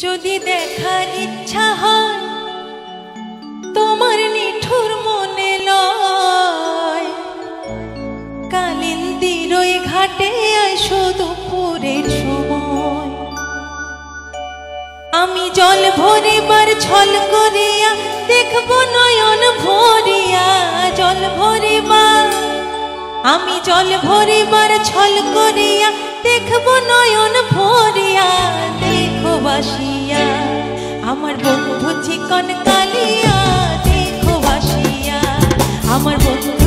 যদি দেখার ইচ্ছা হয় তোমার নিঠুর মনে লয়, কালিন্দির ওই ঘাটে আইসো দুপুরের সময়। আমি জল ভরিবার ছল করিয়া দেখবো নয়ন ভরিয়া, জল ভরিবার আমি জল ভরিবার ছল করিয়া দেখবো নয়ন ভরিয়া। দেখো বাসিয়া আমার বন্ধু চিকন কালিয়া, দেখো বাসিয়া আমার বন্ধু